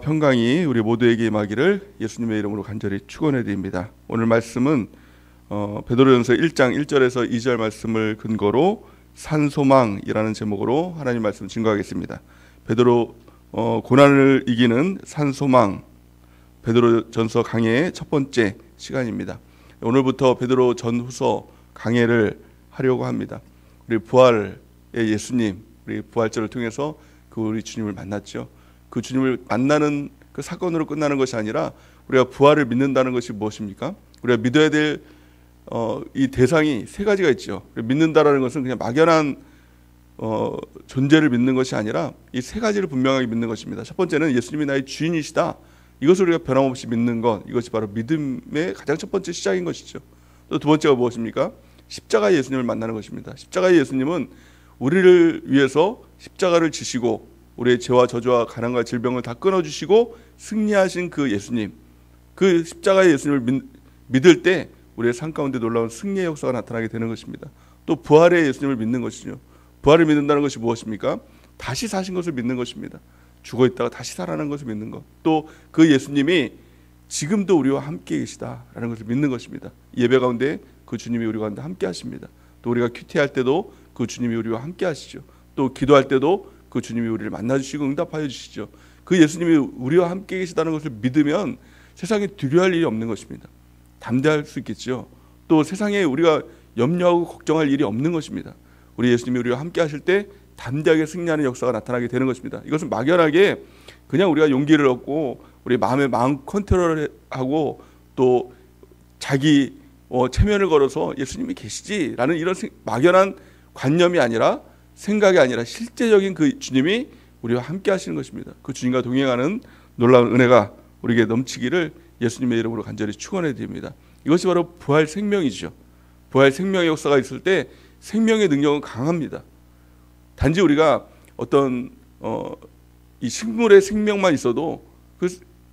평강이 우리 모두에게 임하기를 예수님의 이름으로 간절히 축원해 드립니다. 오늘 말씀은 베드로전서 1장 1절에서 2절 말씀을 근거로 산소망이라는 제목으로 하나님 말씀 증거하겠습니다. 베드로 고난을 이기는 산소망, 베드로전서 강해의 첫 번째 시간입니다. 오늘부터 베드로 전후서 강해를 하려고 합니다. 우리 부활의 예수님, 우리 부활절을 통해서 우리 주님을 만났죠. 그 주님을 만나는 그 사건으로 끝나는 것이 아니라 우리가 부활을 믿는다는 것이 무엇입니까? 우리가 믿어야 될 이 대상이 세 가지가 있죠. 믿는다라는 것은 그냥 막연한 존재를 믿는 것이 아니라 이 세 가지를 분명하게 믿는 것입니다. 첫 번째는 예수님이 나의 주인이시다. 이것을 우리가 변함없이 믿는 것, 이것이 바로 믿음의 가장 첫 번째 시작인 것이죠. 또 두 번째가 무엇입니까? 십자가의 예수님을 만나는 것입니다. 십자가의 예수님은 우리를 위해서 십자가를 지시고 우리의 죄와 저주와 가난과 질병을 다 끊어주시고 승리하신 그 예수님, 그 십자가의 예수님을 믿을 때 우리의 삶 가운데 놀라운 승리의 역사가 나타나게 되는 것입니다. 또 부활의 예수님을 믿는 것이죠. 부활을 믿는다는 것이 무엇입니까? 다시 사신 것을 믿는 것입니다. 죽어 있다가 다시 살아난 것을 믿는 것. 또 그 예수님이 지금도 우리와 함께 계시다라는 것을 믿는 것입니다. 예배 가운데 그 주님이 우리와 함께 하십니다. 또 우리가 큐티할 때도 그 주님이 우리와 함께 하시죠. 또 기도할 때도 그 주님이 우리를 만나주시고 응답하여 주시죠. 그 예수님이 우리와 함께 계시다는 것을 믿으면 세상에 두려워할 일이 없는 것입니다. 담대할 수 있겠죠. 또 세상에 우리가 염려하고 걱정할 일이 없는 것입니다. 우리 예수님이 우리와 함께 하실 때 담대하게 승리하는 역사가 나타나게 되는 것입니다. 이것은 막연하게 그냥 우리가 용기를 얻고 우리 마음의 마음 컨트롤을 하고 또 자기 체면을 걸어서 예수님이 계시지라는 이런 막연한 관념이 아니라, 생각이 아니라 실제적인 그 주님이 우리와 함께 하시는 것입니다. 그 주님과 동행하는 놀라운 은혜가 우리에게 넘치기를 예수님의 이름으로 간절히 축원해 드립니다. 이것이 바로 부활 생명이죠. 부활 생명의 역사가 있을 때 생명의 능력은 강합니다. 단지 우리가 어떤 이 식물의 생명만 있어도 그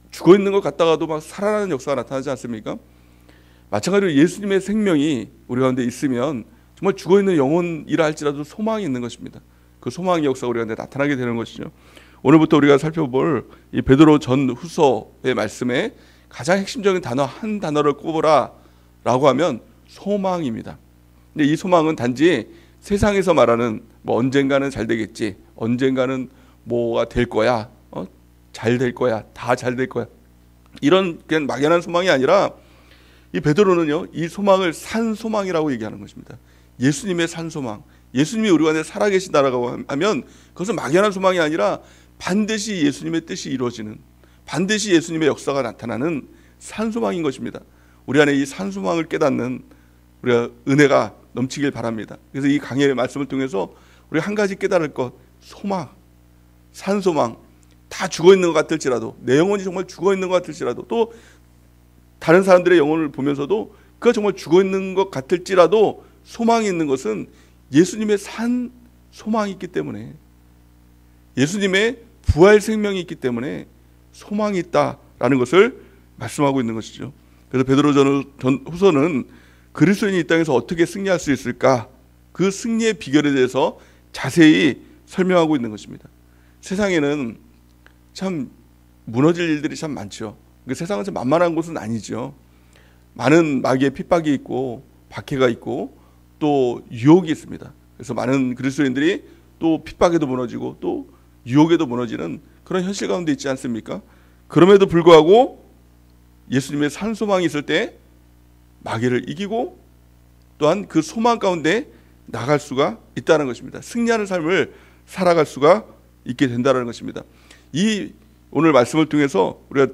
죽어 있는 것 같다가도 막 살아나는 역사가 나타나지 않습니까? 마찬가지로 예수님의 생명이 우리 가운데 있으면 정말 죽어 있는 영혼이라 할지라도 소망이 있는 것입니다. 그 소망의 역사가 우리 가운데 나타나게 되는 것이죠. 오늘부터 우리가 살펴볼 이 베드로 전후서의 말씀에 가장 핵심적인 단어 한 단어를 꼽으라라고 하면 소망입니다. 근데 이 소망은 단지 세상에서 말하는 언젠가는 잘 되겠지, 언젠가는 뭐가 될 거야, 잘 될 거야, 다 잘 될 거야, 이런 그냥 막연한 소망이 아니라 이 베드로는요, 이 소망을 산 소망이라고 얘기하는 것입니다. 예수님의 산 소망, 예수님이 우리 안에 살아계신다라고 하면 그것은 막연한 소망이 아니라 반드시 예수님의 뜻이 이루어지는, 반드시 예수님의 역사가 나타나는 산 소망인 것입니다. 우리 안에 이 산 소망을 깨닫는 우리가 은혜가 넘치길 바랍니다. 그래서 이 강해의 말씀을 통해서 우리 한 가지 깨달을 것, 소망, 산 소망, 다 죽어 있는 것 같을지라도, 내 영혼이 정말 죽어 있는 것 같을지라도, 또 다른 사람들의 영혼을 보면서도 그가 정말 죽어 있는 것 같을지라도 소망이 있는 것은 예수님의 산 소망이 있기 때문에, 예수님의 부활 생명이 있기 때문에 소망이 있다라는 것을 말씀하고 있는 것이죠. 그래서 베드로 전후서는 그리스도인이 이 땅에서 어떻게 승리할 수 있을까, 그 승리의 비결에 대해서 자세히 설명하고 있는 것입니다. 세상에는 참 무너질 일들이 참 많죠. 세상은 참 만만한 곳은 아니죠. 많은 마귀의 핍박이 있고 박해가 있고 또 유혹이 있습니다. 그래서 많은 그리스도인들이 또 핍박에도 무너지고 또 유혹에도 무너지는 그런 현실 가운데 있지 않습니까? 그럼에도 불구하고 예수님의 산 소망이 있을 때 마귀를 이기고 또한 그 소망 가운데 나갈 수가 있다는 것입니다. 승리하는 삶을 살아갈 수가 있게 된다는 것입니다. 이 오늘 말씀을 통해서 우리가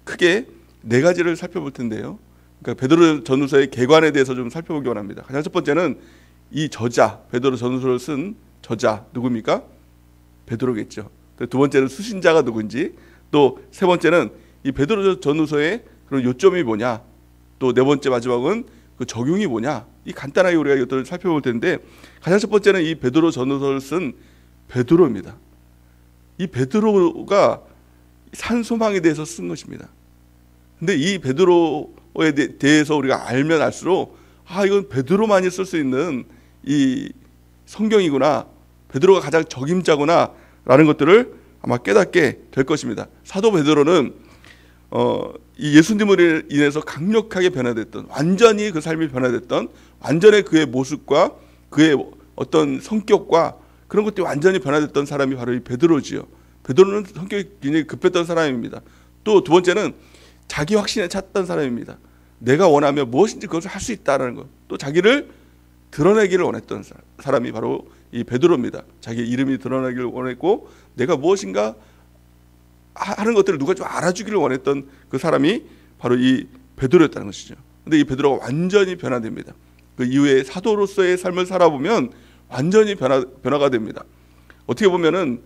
크게 네 가지를 살펴볼 텐데요. 그러니까 베드로 전후서의 개관에 대해서 좀 살펴보기 원합니다. 가장 첫 번째는 이 저자, 베드로 전후서를 쓴 저자 누굽니까? 베드로겠죠. 두 번째는 수신자가 누군지, 또 세 번째는 이 베드로 전후서의 그런 요점이 뭐냐, 또 네 번째 마지막은 그 적용이 뭐냐, 이 간단하게 우리가 이것들을 살펴볼 텐데, 가장 첫 번째는 이 베드로 전후서를 쓴 베드로입니다. 이 베드로가 산 소망에 대해서 쓴 것입니다. 근데 이 베드로에 대해서 우리가 알면 알수록 이건 베드로만이 쓸 수 있는 이 성경이구나, 베드로가 가장 적임자구나 라는 것들을 아마 깨닫게 될 것입니다. 사도 베드로는 이 예수님을 인해서 강력하게 변화됐던, 완전히 그 삶이 변화됐던, 완전히 그의 모습과 그의 어떤 성격과 그런 것들이 완전히 변화됐던 사람이 바로 이 베드로지요. 베드로는 성격이 굉장히 급했던 사람입니다. 또 두 번째는 자기 확신에 찼던 사람입니다. 내가 원하면 무엇인지 그것을 할 수 있다는 것, 또 자기를 드러내기를 원했던 사람이 바로 이 베드로입니다. 자기 이름이 드러나기를 원했고 내가 무엇인가 하는 것들을 누가 좀 알아주기를 원했던 그 사람이 바로 이 베드로였다는 것이죠. 근데 이 베드로가 완전히 변화됩니다. 그 이후에 사도로서의 삶을 살아보면 완전히 변화가 됩니다. 어떻게 보면은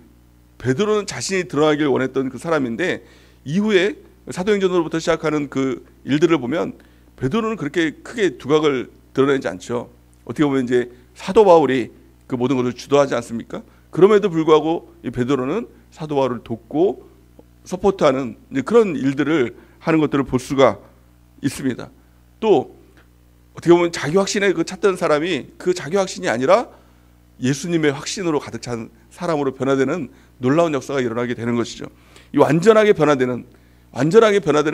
베드로는 자신이 드러나길 원했던 그 사람인데 이후에 사도행전으로부터 시작하는 그 일들을 보면 베드로는 그렇게 크게 두각을 드러내지 않죠. 어떻게 보면 이제 사도 바울이 그 모든 것을 주도하지 않습니까? 그럼에도 불구하고 이 베드로는 사도 바울을 돕고 서포트하는 그런 일들을 하는 것들을 볼 수가 있습니다. 또 어떻게 보면 자기 확신에 그 찼던 사람이 그 자기 확신이 아니라 예수님의 확신으로 가득 찬 사람으로 변화되는 놀라운 역사가 일어나게 되는 것이죠. 이 완전하게 변화되는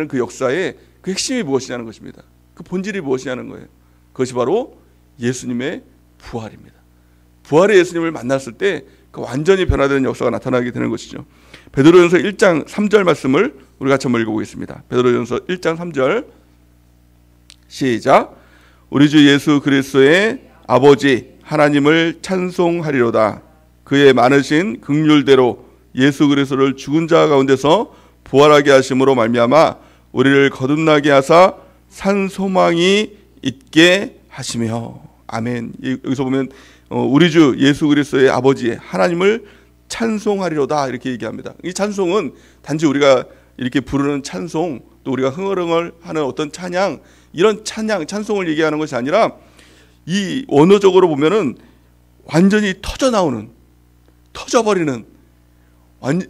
그 역사의 그 핵심이 무엇이냐는 것입니다. 그 본질이 무엇이냐는 거예요. 그것이 바로 예수님의 부활입니다. 부활의 예수님을 만났을 때 그 완전히 변화되는 역사가 나타나게 되는 것이죠. 베드로전서 1장 3절 말씀을 우리 같이 한번 읽어보겠습니다. 베드로전서 1장 3절 시작. 우리 주 예수 그리스도의 아버지 하나님을 찬송하리로다. 그의 많으신 긍휼대로 예수 그리스도를 죽은 자 가운데서 부활하게 하심으로 말미암아 우리를 거듭나게 하사 산 소망이 있게 하시며. 아멘. 여기서 보면 우리 주 예수 그리스도의 아버지 하나님을 찬송하리로다 이렇게 얘기합니다. 이 찬송은 단지 우리가 이렇게 부르는 찬송, 또 우리가 흥얼흥얼하는 어떤 찬양, 이런 찬송을 얘기하는 것이 아니라 이 원어적으로 보면은 완전히 터져버리는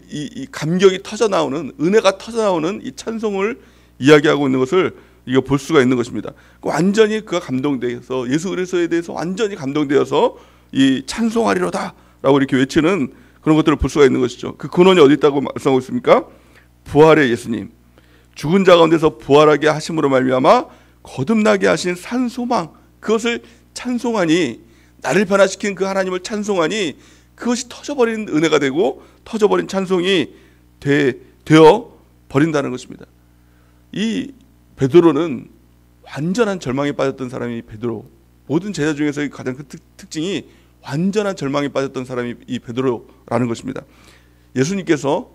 이 감격이 터져나오는, 은혜가 터져나오는 이 찬송을 이야기하고 있는 것을 이거 볼 수가 있는 것입니다. 완전히 그가 감동되어서 예수 그리스도에 대해서 완전히 감동되어서 이 찬송하리로다 라고 이렇게 외치는 그런 것들을 볼 수가 있는 것이죠. 그 근원이 어디 있다고 말씀하고 있습니까? 부활의 예수님, 죽은 자 가운데서 부활하게 하심으로 말미암아 거듭나게 하신 산 소망, 그것을 찬송하니, 나를 변화시킨 그 하나님을 찬송하니 그것이 터져버린 은혜가 되고 터져버린 찬송이 되어 버린다는 것입니다. 이 베드로는 완전한 절망에 빠졌던 사람이 베드로, 모든 제자 중에서 가장 큰 특징이 완전한 절망에 빠졌던 사람이 이 베드로라는 것입니다. 예수님께서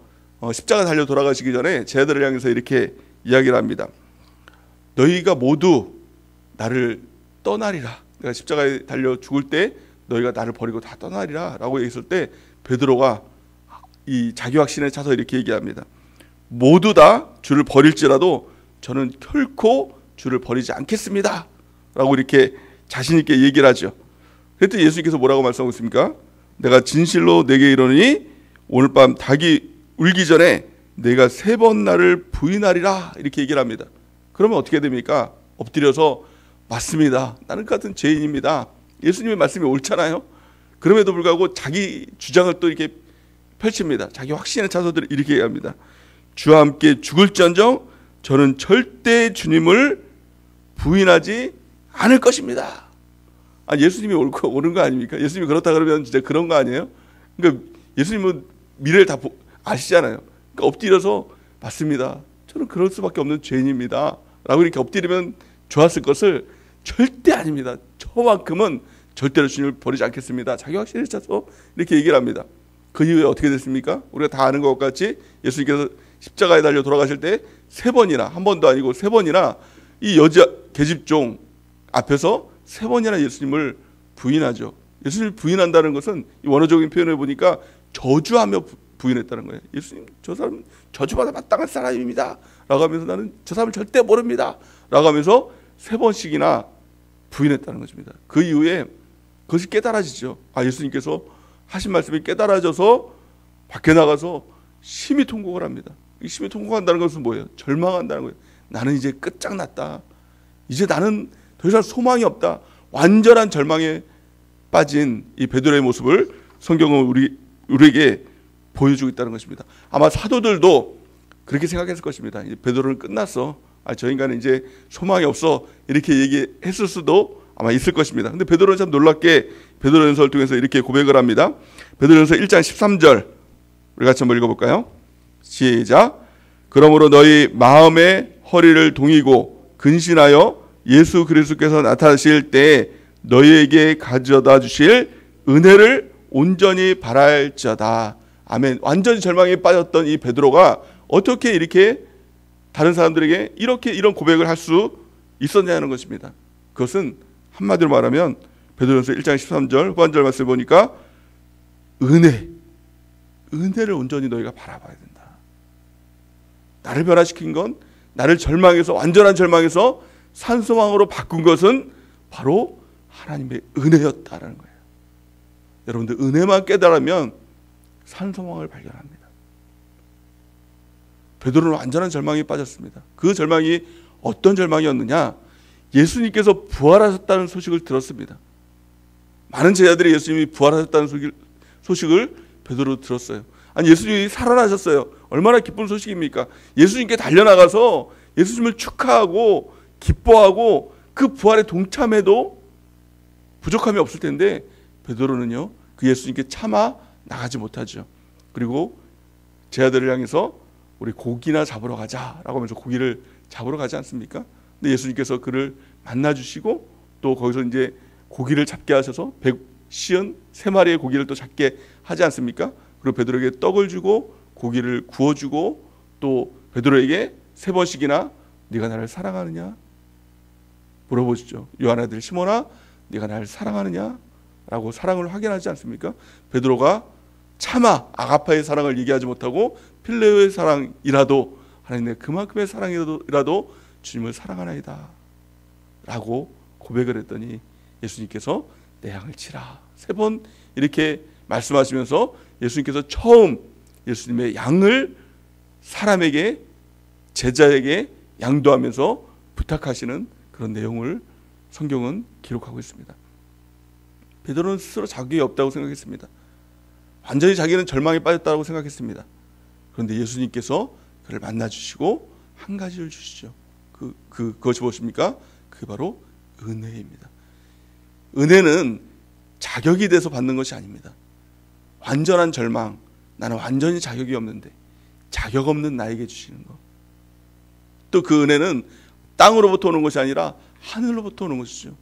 십자가 달려 돌아가시기 전에 제자들을 향해서 이렇게 이야기를 합니다. 너희가 모두 나를 떠나리라. 내가 십자가에 달려 죽을 때 너희가 나를 버리고 다 떠나리라 라고 얘기했을 때 베드로가 이 자기 확신에 차서 이렇게 얘기합니다. 모두 다 주를 버릴지라도 저는 결코 주를 버리지 않겠습니다 라고 이렇게 자신 있게 얘기를 하죠. 그랬더니 예수님께서 뭐라고 말씀하고 있습니까? 내가 진실로 내게 이르노니 오늘 밤 닭이 울기 전에 내가 3번 나를 부인하리라 이렇게 얘기를 합니다. 그러면 어떻게 됩니까? 엎드려서 맞습니다. 나는 같은 죄인입니다. 예수님의 말씀이 옳잖아요. 그럼에도 불구하고 자기 주장을 또 이렇게 펼칩니다. 자기 확신에 차서 이렇게 얘기합니다. 주와 함께 죽을지언정 저는 절대 주님을 부인하지 않을 것입니다. 예수님이 옳은 거 아닙니까? 예수님이 그렇다 그러면 진짜 그런 거 아니에요? 그러니까 예수님은 미래를 다 아시잖아요. 그러니까 엎드려서 맞습니다. 저는 그럴 수밖에 없는 죄인입니다. 라고 이렇게 엎드리면 좋았을 것을 절대 아닙니다. 저만큼은 절대로 주님을 버리지 않겠습니다. 자기 확신에 차서 이렇게 얘기를 합니다. 그 이후에 어떻게 됐습니까? 우리가 다 아는 것 같이 예수님께서 십자가에 달려 돌아가실 때 3번이나, 한 번도 아니고 3번이나 이 여자 계집종 앞에서 3번이나 예수님을 부인하죠. 예수님을 부인한다는 것은 이 원어적인 표현을 보니까 저주하며 부인했다는 거예요. 예수님, 저 사람 저주받아 마땅한 사람입니다 라고 하면서 나는 저 사람을 절대 모릅니다 라고 하면서 3번씩이나 부인했다는 것입니다. 그 이후에 그것이 깨달아지죠. 예수님께서 하신 말씀이 깨달아져서 밖에 나가서 심히 통곡을 합니다. 이 심히 통곡한다는 것은 뭐예요? 절망한다는 거예요. 나는 이제 끝장났다. 이제 나는 더 이상 소망이 없다. 완전한 절망에 빠진 이 베드로의 모습을 성경은 우리에게 보여주고 있다는 것입니다. 아마 사도들도 그렇게 생각했을 것입니다. 베드로는 끝났어. 저 인간은 이제 소망이 없어. 이렇게 얘기했을 수도 아마 있을 것입니다. 근데 베드로는 참 놀랍게 베드로전서를 통해서 이렇게 고백을 합니다. 베드로전서 1장 13절 우리 같이 한번 읽어볼까요? 시작. 그러므로 너희 마음의 허리를 동이고 근신하여 예수 그리스도께서 나타나실 때 너희에게 가져다 주실 은혜를 온전히 바랄지어다. 아멘. 완전히 절망에 빠졌던 이 베드로가 어떻게 이렇게 다른 사람들에게 이런 고백을 할 수 있었냐는 것입니다. 그것은 한마디로 말하면 베드로전서 1장 13절 후반절 말씀을 보니까 은혜를 온전히 너희가 바라봐야 된다. 나를 변화시킨 건, 나를 완전한 절망에서 산소망으로 바꾼 것은 바로 하나님의 은혜였다라는 거예요. 여러분들 은혜만 깨달으면 산소망을 발견합니다. 베드로는 완전한 절망에 빠졌습니다. 그 절망이 어떤 절망이었느냐? 예수님께서 부활하셨다는 소식을 들었습니다. 많은 제자들이 예수님이 부활하셨다는 소식을 베드로 들었어요. 아니, 예수님이 살아나셨어요. 얼마나 기쁜 소식입니까? 예수님께 달려나가서 예수님을 축하하고 기뻐하고 그 부활에 동참해도 부족함이 없을 텐데 베드로는요, 그 예수님께 차마 나가지 못하죠. 그리고 제자들을 향해서 우리 고기나 잡으러 가자라고 하면서 고기를 잡으러 가지 않습니까? 근데 예수님께서 그를 만나 주시고 또 거기서 이제 고기를 잡게 하셔서 153마리의 고기를 또 잡게 하지 않습니까? 그리고 베드로에게 떡을 주고 고기를 구워주고 또 베드로에게 3번씩이나 네가 나를 사랑하느냐 물어보시죠. 요한 아들 시몬아, 네가 나를 사랑하느냐? 라고 사랑을 확인하지 않습니까? 베드로가 차마 아가파의 사랑을 얘기하지 못하고 필레오의 사랑이라도 하나님의 그만큼의 사랑이라도 주님을 사랑하나이다 라고 고백을 했더니 예수님께서 내 양을 치라 3번 이렇게 말씀하시면서 예수님께서 처음 예수님의 양을 사람에게, 제자에게 양도하면서 부탁하시는 그런 내용을 성경은 기록하고 있습니다. 베드로는 스스로 자격이 없다고 생각했습니다. 완전히 자기는 절망에 빠졌다고 생각했습니다. 그런데 예수님께서 그를 만나주시고 한 가지를 주시죠. 그것이 무엇입니까? 그게 바로 은혜입니다. 은혜는 자격이 돼서 받는 것이 아닙니다. 완전한 절망, 나는 완전히 자격이 없는데 자격 없는 나에게 주시는 것. 또 그 은혜는 땅으로부터 오는 것이 아니라 하늘로부터 오는 것이죠.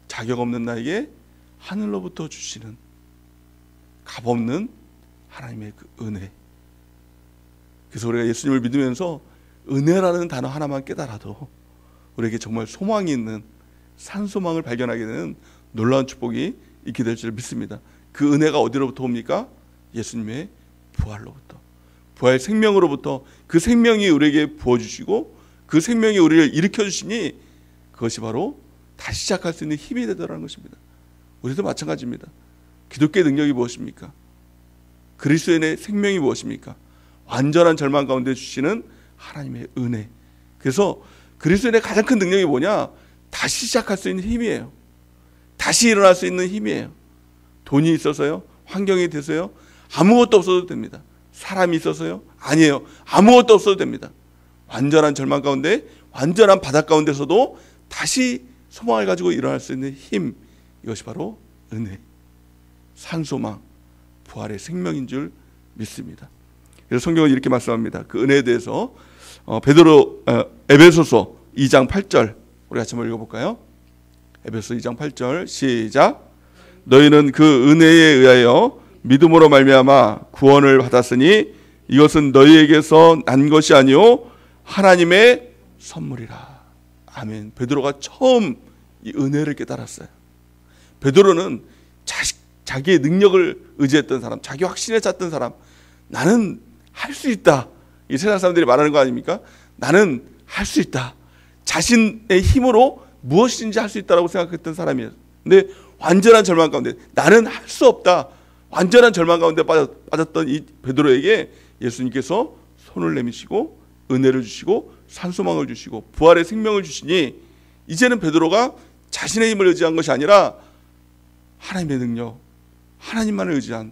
자격 없는 나에게 하늘로부터 주시는 값없는 하나님의 그 은혜. 그래서 우리가 예수님을 믿으면서 은혜라는 단어 하나만 깨달아도 우리에게 정말 소망이 있는 산소망을 발견하게 되는 놀라운 축복이 있게 될 줄 믿습니다. 그 은혜가 어디로부터 옵니까? 예수님의 부활로부터, 부활 생명으로부터. 그 생명이 우리에게 부어주시고 그 생명이 우리를 일으켜주시니 그것이 바로 다시 시작할 수 있는 힘이 되더라는 것입니다. 우리도 마찬가지입니다. 기독교의 능력이 무엇입니까? 그리스도인의 생명이 무엇입니까? 완전한 절망 가운데 주시는 하나님의 은혜. 그래서 그리스도인의 가장 큰 능력이 뭐냐? 다시 시작할 수 있는 힘이에요. 다시 일어날 수 있는 힘이에요. 돈이 있어서요? 환경이 돼서요? 아무것도 없어도 됩니다. 사람이 있어서요? 아니에요. 아무것도 없어도 됩니다. 완전한 절망 가운데, 완전한 바닥 가운데서도 다시 소망을 가지고 일어날 수 있는 힘, 이것이 바로 은혜, 산소망, 부활의 생명인 줄 믿습니다. 그래서 성경은 이렇게 말씀합니다. 그 은혜에 대해서 에베소서 2장 8절 우리 같이 한번 읽어볼까요? 에베소서 2장 8절 시작. 너희는 그 은혜에 의하여 믿음으로 말미암아 구원을 받았으니 이것은 너희에게서 난 것이 아니요 하나님의 선물이라. 아멘. 베드로가 처음 이 은혜를 깨달았어요. 베드로는 자기의 능력을 의지했던 사람, 자기 확신에 찼던 사람, 나는 할 수 있다. 이 세상 사람들이 말하는 거 아닙니까? 나는 할 수 있다. 자신의 힘으로 무엇인지 할 수 있다라고 생각했던 사람이에요. 근데 완전한 절망 가운데 나는 할 수 없다. 완전한 절망 가운데 빠졌던 이 베드로에게 예수님께서 손을 내미시고 은혜를 주시고 산소망을 주시고 부활의 생명을 주시니 이제는 베드로가 자신의 힘을 의지한 것이 아니라 하나님의 능력, 하나님만을 의지한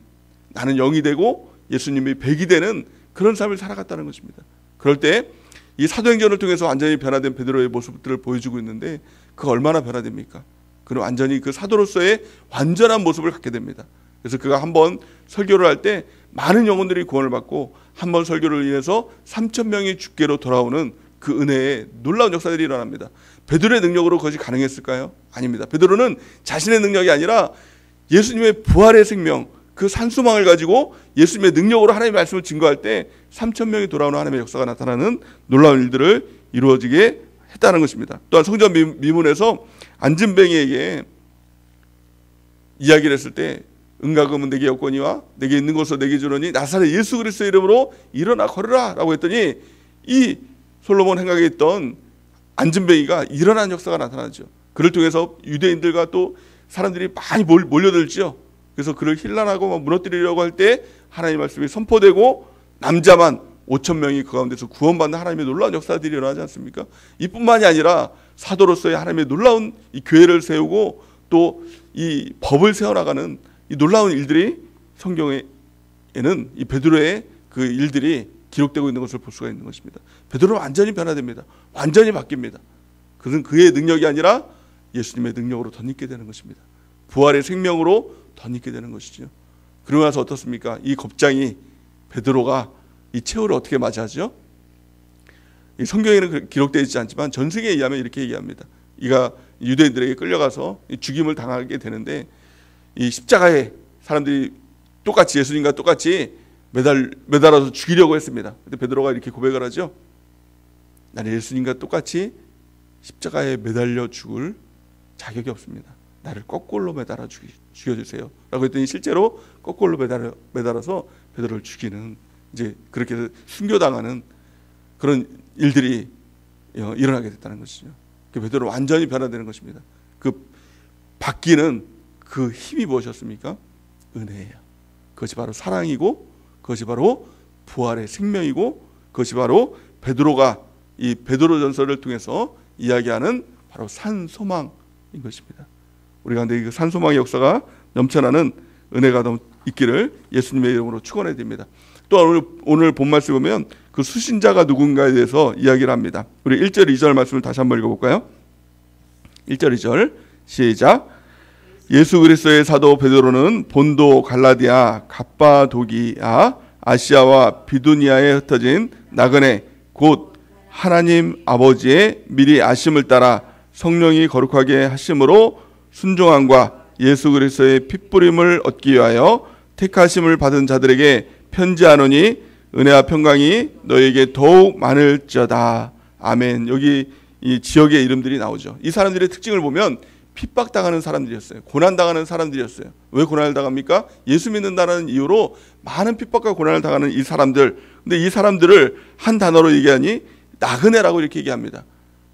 나는 영이 되고 예수님이 백이 되는 그런 삶을 살아갔다는 것입니다. 그럴 때 이 사도행전을 통해서 완전히 변화된 베드로의 모습들을 보여주고 있는데 그가 얼마나 변화됩니까? 그는 완전히 그 사도로서의 완전한 모습을 갖게 됩니다. 그래서 그가 한번 설교를 할 때 많은 영혼들이 구원을 받고 한 번 설교를 인해서 3,000명이 주께로 돌아오는 그 은혜의 놀라운 역사들이 일어납니다. 베드로의 능력으로 그것이 가능했을까요? 아닙니다. 베드로는 자신의 능력이 아니라 예수님의 부활의 생명, 그 산소망을 가지고 예수님의 능력으로 하나님의 말씀을 증거할 때 3,000명이 돌아오는 하나님의 역사가 나타나는 놀라운 일들을 이루어지게 했다는 것입니다. 또한 성전 미문에서 안진뱅이에게 이야기를 했을 때 은가금은 내게 없거니와 내게 있는 것으로 내게 주노니 나사렛 예수 그리스도의 이름으로 일어나 걸으라 라고 했더니 이 솔로몬 행각에 있던 안진뱅이가 일어난 역사가 나타나죠. 그를 통해서 유대인들과 또 사람들이 많이 몰려들죠. 그래서 그를 힐난하고 무너뜨리려고 할 때 하나님의 말씀이 선포되고 남자만 5,000명이 그 가운데서 구원받는 하나님의 놀라운 역사들이 일어나지 않습니까? 이뿐만이 아니라 사도로서의 하나님의 놀라운 이 교회를 세우고 또 이 법을 세워나가는 이 놀라운 일들이 성경에는 이 베드로의 그 일들이 기록되고 있는 것을 볼 수가 있는 것입니다. 베드로는 완전히 변화됩니다. 완전히 바뀝니다. 그것은 그의 능력이 아니라 예수님의 능력으로 덧입게 되는 것입니다. 부활의 생명으로 덧입게 되는 것이죠. 그러고 나서 어떻습니까? 이 겁장이 베드로가 이 최후를 어떻게 맞이하죠? 이 성경에는 기록되어 있지 않지만 전승에 의하면 이렇게 얘기합니다. 이가 유대인들에게 끌려가서 죽임을 당하게 되는데 이 십자가에 사람들이 똑같이 예수님과 똑같이 매달아서 죽이려고 했습니다. 근데 베드로가 이렇게 고백을 하죠. 나는 예수님과 똑같이 십자가에 매달려 죽을 자격이 없습니다. 나를 거꾸로 매달아 죽여주세요 라고 했더니 실제로 거꾸로 매달아서 베드로를 죽이는, 이제 그렇게 해서 순교당하는 그런 일들이 일어나게 됐다는 것이죠. 베드로는 완전히 변화되는 것입니다. 그 바뀌는 그 힘이 무엇이었습니까? 은혜예요. 그것이 바로 사랑이고 그것이 바로 부활의 생명이고 그것이 바로 베드로가 이 베드로전서를 통해서 이야기하는 바로 산소망인 것입니다. 우리 가운데 그 산소망의 역사가 넘쳐나는 은혜가 있기를 예수님의 이름으로 축원해 드립니다. 또 오늘 본 말씀 보면 그 수신자가 누군가에 대해서 이야기를 합니다. 우리 1절 2절 말씀을 다시 한번 읽어볼까요? 1절 2절 시작. 예수 그리스도의 사도 베드로는 본도, 갈라디아, 갑바도기아, 아시아와 비두니아에 흩어진 나그네 곧 하나님 아버지의 미리 아심을 따라 성령이 거룩하게 하심으로 순종함과 예수 그리스도의 핏부림을 얻기 위하여 택하심을 받은 자들에게 편지하노니 은혜와 평강이 너에게 더욱 많을지어다. 아멘. 여기 이 지역의 이름들이 나오죠. 이 사람들의 특징을 보면 핍박당하는 사람들이었어요. 고난당하는 사람들이었어요. 왜 고난을 당합니까? 예수 믿는다는 이유로 많은 핍박과 고난을 당하는 이 사람들. 근데 이 사람들을 한 단어로 얘기하니 나그네라고 이렇게 얘기합니다.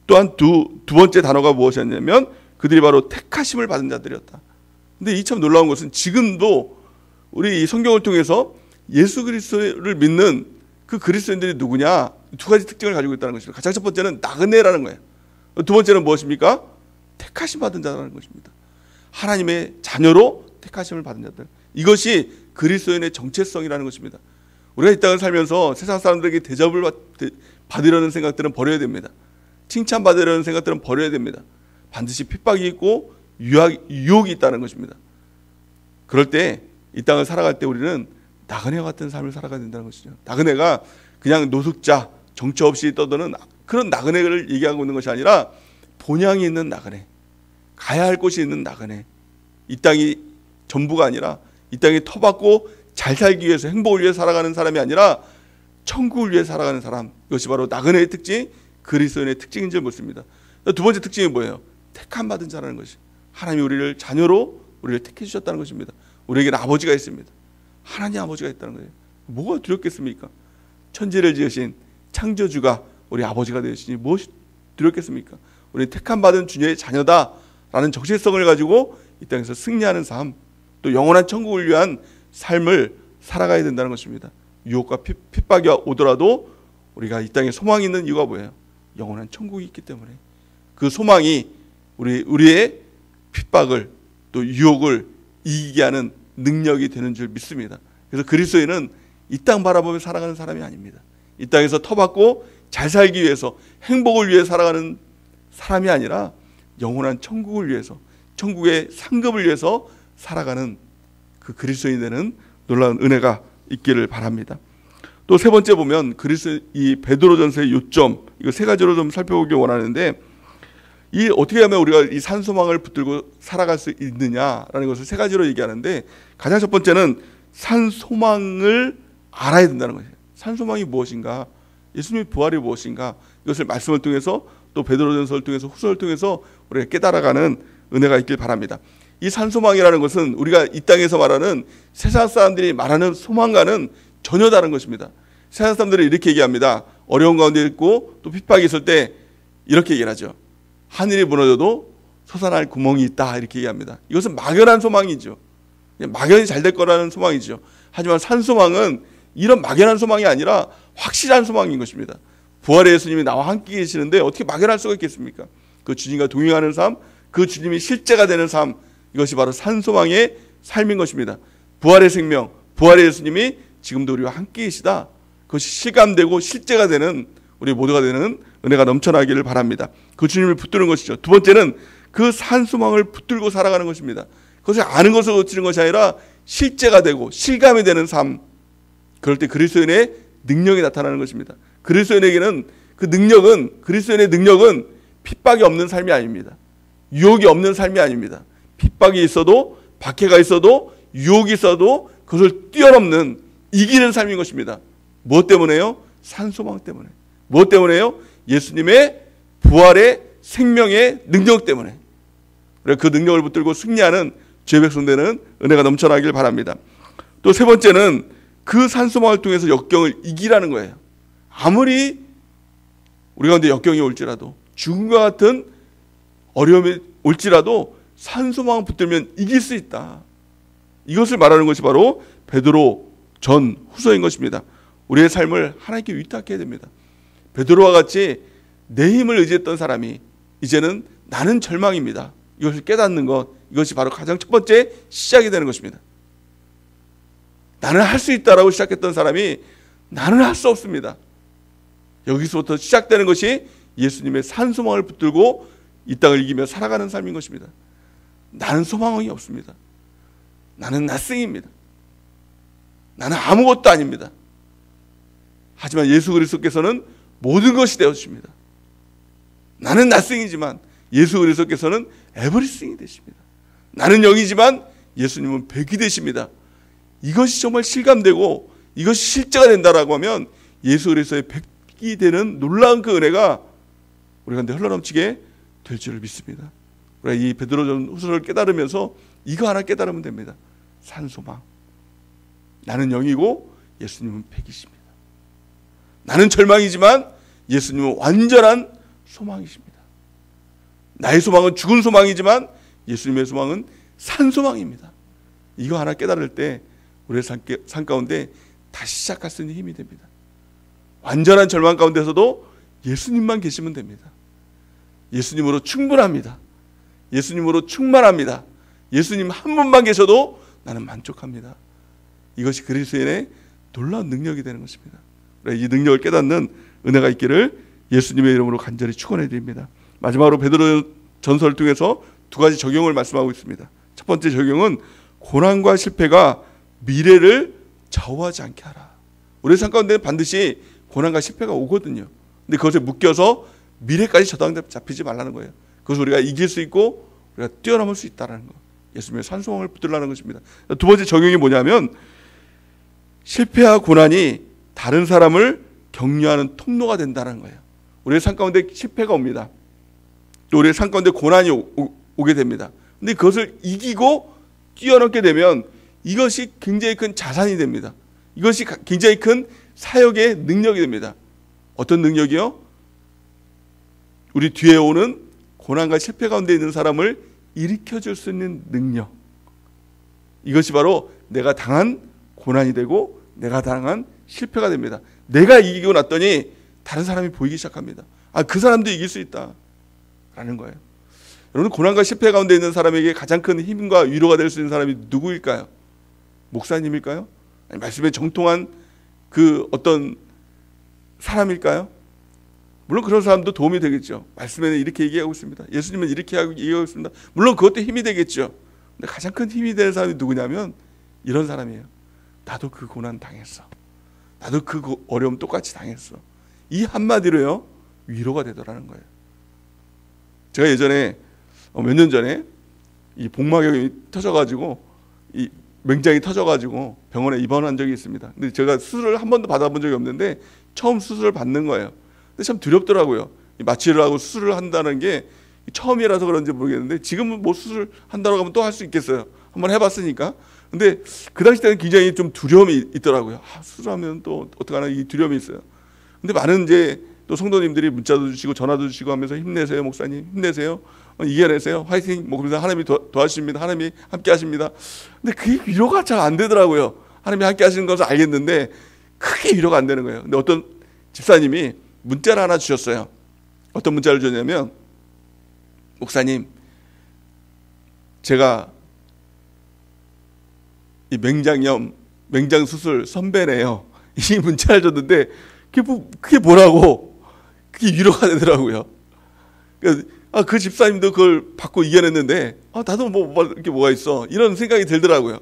또한 두 번째 단어가 무엇이었냐면 그들이 바로 택하심을 받은 자들이었다. 근데 이 참 놀라운 것은 지금도 우리 이 성경을 통해서 예수 그리스도를 믿는 그 그리스도인들이 누구냐? 두 가지 특징을 가지고 있다는 것입니다. 가장 첫 번째는 나그네라는 거예요. 두 번째는 무엇입니까? 택하심 받은 자라는 것입니다. 하나님의 자녀로 택하심을 받은 자들. 이것이 그리스도인의 정체성이라는 것입니다. 우리가 이 땅을 살면서 세상 사람들에게 대접을 받으려는 생각들은 버려야 됩니다. 칭찬받으려는 생각들은 버려야 됩니다. 반드시 핍박이 있고 유혹이 있다는 것입니다. 그럴 때 이 땅을 살아갈 때 우리는 나그네 같은 삶을 살아가야 된다는 것이죠. 나그네가 그냥 노숙자, 정처 없이 떠드는 그런 나그네를 얘기하고 있는 것이 아니라 본향이 있는 나그네, 가야 할 곳이 있는 나그네. 이 땅이 전부가 아니라 이 땅에 터받고 잘 살기 위해서 행복을 위해 살아가는 사람이 아니라 천국을 위해 살아가는 사람. 이것이 바로 나그네의 특징, 그리스도인의 특징인 줄 묻습니다. 두 번째 특징이 뭐예요? 택함 받은 자라는 것이. 하나님이 우리를 자녀로 우리를 택해 주셨다는 것입니다. 우리에게는 아버지가 있습니다. 하나님 아버지가 있다는 거예요. 뭐가 두렵겠습니까? 천지를 지으신 창조주가 우리 아버지가 되시니 무엇이 두렵겠습니까? 우리는 택함 받은 주님의 자녀다라는 정체성을 가지고 이 땅에서 승리하는 삶, 또 영원한 천국을 위한 삶을 살아가야 된다는 것입니다. 유혹과 핍박이 오더라도 우리가 이 땅에 소망이 있는 이유가 뭐예요? 영원한 천국이 있기 때문에. 그 소망이 우리의 핍박을 또 유혹을 이기게 하는 능력이 되는 줄 믿습니다. 그래서 그리스도인은 이 땅 바라보며 살아가는 사람이 아닙니다. 이 땅에서 터받고 잘 살기 위해서 행복을 위해 살아가는 사람이 아니라 영원한 천국을 위해서, 천국의 상급을 위해서 살아가는 그 그리스도인이 되는 놀라운 은혜가 있기를 바랍니다. 또 세 번째 보면 이 베드로전서의 요점, 이거 세 가지로 좀 살펴보기 원하는데, 이 어떻게 하면 우리가 이 산소망을 붙들고 살아갈 수 있느냐라는 것을 세 가지로 얘기하는데, 가장 첫 번째는 산소망을 알아야 된다는 것이에요. 산소망이 무엇인가, 예수님의 부활이 무엇인가, 이것을 말씀을 통해서 또 베드로전서를 통해서 후서를 통해서 우리가 깨달아가는 은혜가 있길 바랍니다. 이 산소망이라는 것은 우리가 이 땅에서 말하는 세상 사람들이 말하는 소망과는 전혀 다른 것입니다. 세상 사람들이 이렇게 얘기합니다. 어려운 가운데 있고 또 핍박이 있을 때 이렇게 얘기를 하죠. 하늘이 무너져도 솟아날 구멍이 있다, 이렇게 얘기합니다. 이것은 막연한 소망이죠. 막연히 잘 될 거라는 소망이죠. 하지만 산소망은 이런 막연한 소망이 아니라 확실한 소망인 것입니다. 부활의 예수님이 나와 함께 계시는데 어떻게 막연할 수가 있겠습니까? 그 주님과 동행하는 삶, 그 주님이 실제가 되는 삶, 이것이 바로 산소망의 삶인 것입니다. 부활의 생명, 부활의 예수님이 지금도 우리와 함께 계시다, 그것이 실감되고 실제가 되는 우리 모두가 되는 은혜가 넘쳐나기를 바랍니다. 그 주님을 붙드는 것이죠. 두 번째는 그 산소망을 붙들고 살아가는 것입니다. 그것을 아는 것을 거치는 것이 아니라 실제가 되고 실감이 되는 삶, 그럴 때 그리스도인의 능력이 나타나는 것입니다. 그리스도인에게는 그리스도인의 능력은 핍박이 없는 삶이 아닙니다. 유혹이 없는 삶이 아닙니다. 핍박이 있어도, 박해가 있어도, 유혹이 있어도 그것을 뛰어넘는, 이기는 삶인 것입니다. 무엇 때문에요? 산소망 때문에. 무엇 때문에요? 예수님의 부활의 생명의 능력 때문에. 그 능력을 붙들고 승리하는 주의 백성 되는 은혜가 넘쳐나길 바랍니다. 또 세 번째는 그 산소망을 통해서 역경을 이기라는 거예요. 아무리 우리 가운데 역경이 올지라도, 죽음과 같은 어려움이 올지라도 산소망을 붙들면 이길 수 있다. 이것을 말하는 것이 바로 베드로 전 후서인 것입니다. 우리의 삶을 하나님께 위탁해야 됩니다. 베드로와 같이 내 힘을 의지했던 사람이 이제는 나는 절망입니다, 이것을 깨닫는 것, 이것이 바로 가장 첫 번째 시작이 되는 것입니다. 나는 할 수 있다라고 시작했던 사람이 나는 할 수 없습니다. 여기서부터 시작되는 것이 예수님의 산소망을 붙들고 이 땅을 이기며 살아가는 삶인 것입니다. 나는 소망이 없습니다. 나는 낯생입니다. 나는 아무것도 아닙니다. 하지만 예수 그리스도께서는 모든 것이 되어주십니다. 나는 낯생이지만 예수 그리스도께서는 에브리싱이 되십니다. 나는 0이지만 예수님은 100이 되십니다. 이것이 정말 실감되고 이것이 실제가 된다라고 하면 예수 그리스도의 100이 되는 놀라운 그 은혜가 우리 가운데 흘러넘치게 될 줄을 믿습니다. 우리가 이 베드로전 후서를 깨달으면서 이거 하나 깨달으면 됩니다. 산소망. 나는 0이고 예수님은 100이십니다. 나는 절망이지만 예수님은 완전한 소망이십니다. 나의 소망은 죽은 소망이지만 예수님의 소망은 산소망입니다. 이거 하나 깨달을 때 우리의 삶 가운데 다시 시작할 수 있는 힘이 됩니다. 완전한 절망 가운데서도 예수님만 계시면 됩니다. 예수님으로 충분합니다. 예수님으로 충만합니다. 예수님 한 분만 계셔도 나는 만족합니다. 이것이 그리스도인의 놀라운 능력이 되는 것입니다. 이 능력을 깨닫는 은혜가 있기를 예수님의 이름으로 간절히 축원해 드립니다. 마지막으로 베드로 전서를 통해서 두 가지 적용을 말씀하고 있습니다. 첫 번째 적용은 고난과 실패가 미래를 좌우하지 않게 하라. 우리의 삶 가운데 반드시 고난과 실패가 오거든요. 근데 그것에 묶여서 미래까지 저당 잡히지 말라는 거예요. 그것을 우리가 이길 수 있고 우리가 뛰어넘을 수 있다는 것, 예수님의 산소망을 붙들라는 것입니다. 두 번째 적용이 뭐냐면 실패와 고난이 다른 사람을 격려하는 통로가 된다는 거예요. 우리의 삶 가운데 실패가 옵니다. 또 우리의 삶 가운데 고난이 오게 됩니다. 근데 그것을 이기고 뛰어넘게 되면 이것이 굉장히 큰 자산이 됩니다. 이것이 굉장히 큰 사역의 능력이 됩니다. 어떤 능력이요? 우리 뒤에 오는 고난과 실패 가운데 있는 사람을 일으켜줄 수 있는 능력. 이것이 바로 내가 당한 고난이 되고 내가 당한 실패가 됩니다. 내가 이기고 났더니 다른 사람이 보이기 시작합니다. 아, 그 사람도 이길 수 있다 라는 거예요. 여러분, 고난과 실패 가운데 있는 사람에게 가장 큰 힘과 위로가 될 수 있는 사람이 누구일까요? 목사님일까요? 아니, 말씀에 정통한 그 어떤 사람일까요? 물론 그런 사람도 도움이 되겠죠. 말씀에는 이렇게 얘기하고 있습니다. 예수님은 이렇게 얘기하고 있습니다. 물론 그것도 힘이 되겠죠. 근데 가장 큰 힘이 되는 사람이 누구냐면 이런 사람이에요. 나도 그 고난 당했어. 나도 그 어려움 똑같이 당했어. 이 한마디로요, 위로가 되더라는 거예요. 제가 예전에 몇 년 전에 이 복막염이 터져가지고 이 맹장이 터져가지고 병원에 입원한 적이 있습니다. 근데 제가 수술을 한 번도 받아본 적이 없는데 처음 수술을 받는 거예요. 근데 참 두렵더라고요. 마취를 하고 수술을 한다는 게 처음이라서 그런지 모르겠는데 지금은 뭐 수술 한다고 하면 또 할 수 있겠어요. 한번 해봤으니까. 근데 그 당시 때는 굉장히 좀 두려움이 있더라고요. 수술하면 또 어떡하나 이 두려움이 있어요. 근데 많은 이제 또 성도님들이 문자도 주시고 전화도 주시고 하면서 힘내세요 목사님, 힘내세요, 이겨내세요, 화이팅, 뭐 그러면서 하나님이 도와주십니다, 하나님이 함께 하십니다. 근데 그게 위로가 잘 안 되더라고요. 하나님이 함께 하시는 것을 알겠는데 크게 위로가 안 되는 거예요. 근데 어떤 집사님이 문자를 하나 주셨어요. 어떤 문자를 줬냐면, 목사님, 제가 이 맹장 수술 선배네요. 이 문자를 줬는데 그게 뭐라고? 그게 위로가 되더라고요. 그 집사님도 그걸 받고 이겨냈는데 나도 이렇게 뭐가 있어, 이런 생각이 들더라고요.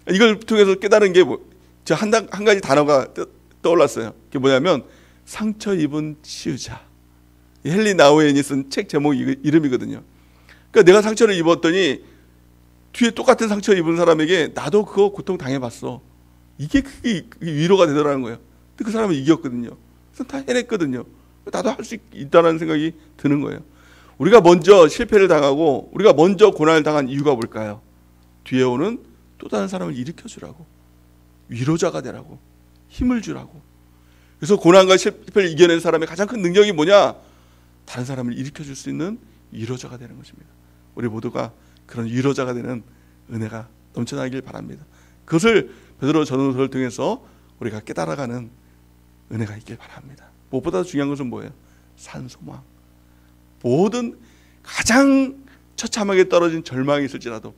이걸 통해서 깨달은 게 한 가지 단어가 떠올랐어요. 그게 뭐냐면 상처 입은 치유자. 헨리 나우엔이 쓴 책 제목 이름이거든요. 그러니까 내가 상처를 입었더니 뒤에 똑같은 상처 입은 사람에게 나도 그거 고통 당해봤어. 이게 그게 위로가 되더라는 거예요. 근데 그 사람은 이겼거든요. 그래서 다 해냈거든요. 나도 할 수 있다는 생각이 드는 거예요. 우리가 먼저 실패를 당하고 우리가 먼저 고난을 당한 이유가 뭘까요? 뒤에 오는 또 다른 사람을 일으켜주라고, 위로자가 되라고, 힘을 주라고. 그래서 고난과 실패를 이겨낸 사람의 가장 큰 능력이 뭐냐? 다른 사람을 일으켜줄 수 있는 위로자가 되는 것입니다. 우리 모두가 그런 위로자가 되는 은혜가 넘쳐나길 바랍니다. 그것을 베드로 전후서를 통해서 우리가 깨달아가는 은혜가 있길 바랍니다. 무엇보다 중요한 것은 뭐예요? 산소망. 모든 가장 처참하게 떨어진 절망이 있을지라도,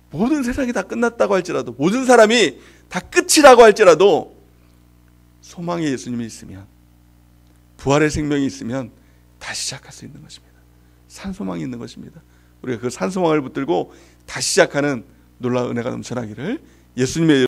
모든 세상이 다 끝났다고 할지라도, 모든 사람이 다 끝이라고 할지라도 소망의 예수님이 있으면, 부활의 생명이 있으면 다시 시작할 수 있는 것입니다. 산소망이 있는 것입니다. 우리가 그 산소망을 붙들고 다시 시작하는 놀라운 은혜가 넘쳐나기를 예수님의